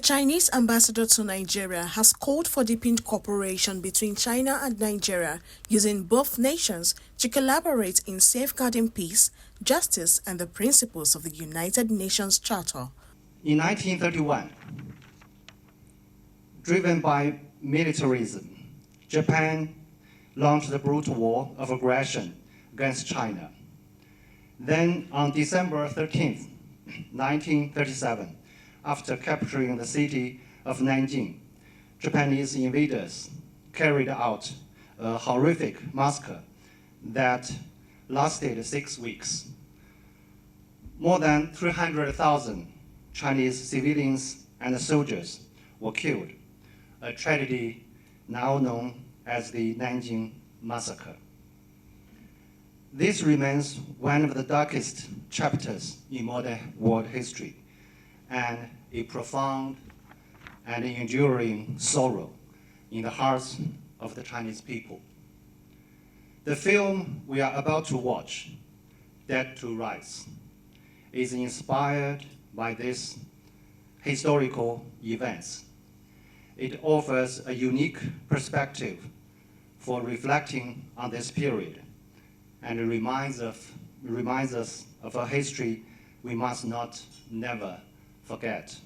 Chinese ambassador to Nigeria has called for deepened cooperation between China and Nigeria, using both nations to collaborate in safeguarding peace, justice, and the principles of the United Nations Charter. In 1931, driven by militarism, Japan launched the brutal war of aggression against China. Then, on December 13, 1937, after capturing the city of Nanjing, Japanese invaders carried out a horrific massacre that lasted 6 weeks. More than 300,000 Chinese civilians and soldiers were killed, a tragedy now known as the Nanjing Massacre. This remains one of the darkest chapters in modern world history, and a profound and enduring sorrow in the hearts of the Chinese people. The film we are about to watch, Dead to Rights, is inspired by these historical events. It offers a unique perspective for reflecting on this period and reminds us of a history we must never forget.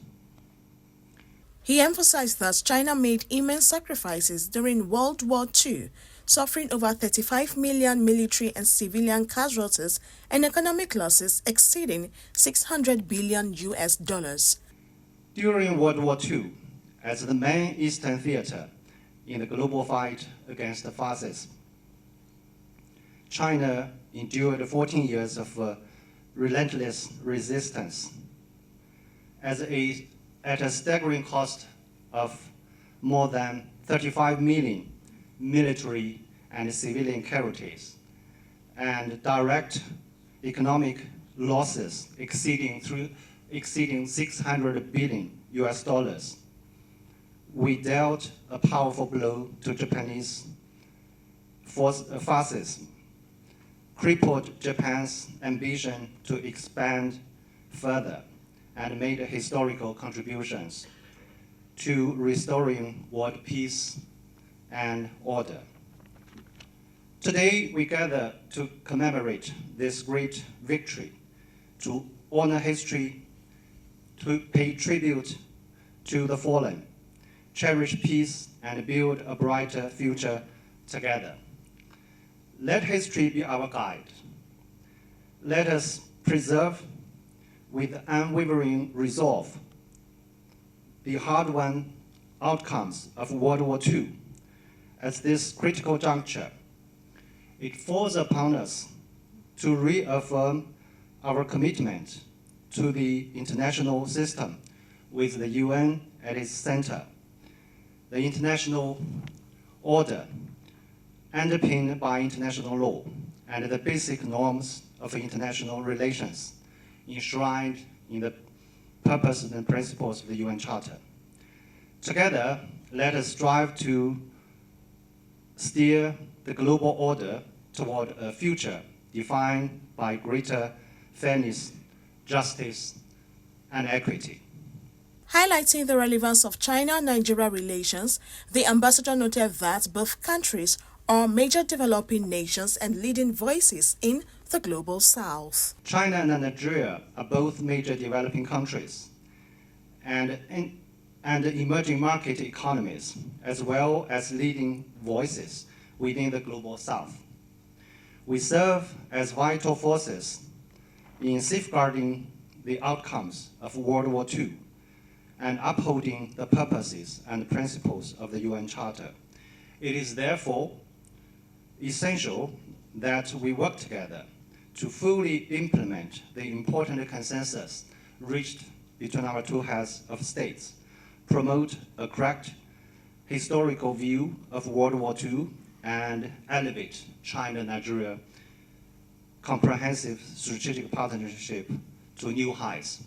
He emphasized that China made immense sacrifices during World War II, suffering over 35 million military and civilian casualties and economic losses exceeding $600 billion. During World War II, as the main Eastern theater in the global fight against fascism, China endured 14 years of relentless resistance. At a staggering cost of more than 35 million military and civilian casualties, and direct economic losses exceeding $600 billion, we dealt a powerful blow to Japanese fascism, crippled Japan's ambition to expand further, and made historical contributions to restoring world peace and order. Today, we gather to commemorate this great victory, to honor history, to pay tribute to the fallen, cherish peace, and build a brighter future together. Let history be our guide. Let us preserve with unwavering resolve the hard-won outcomes of World War II. At this critical juncture, it falls upon us to reaffirm our commitment to the international system with the UN at its center. The international order underpinned by international law and the basic norms of international relations enshrined in the purpose and principles of the UN Charter. Together, let us strive to steer the global order toward a future defined by greater fairness, justice, and equity. Highlighting the relevance of China-Nigeria relations, the ambassador noted that both countries are major developing nations and leading voices in the global south. China and Nigeria are both major developing countries and emerging market economies, as well as leading voices within the global south. We serve as vital forces in safeguarding the outcomes of World War II and upholding the purposes and principles of the UN Charter. It is therefore essential that we work together to fully implement the important consensus reached between our two heads of states, promote a correct historical view of World War II, and elevate China-Nigeria comprehensive strategic partnership to new heights.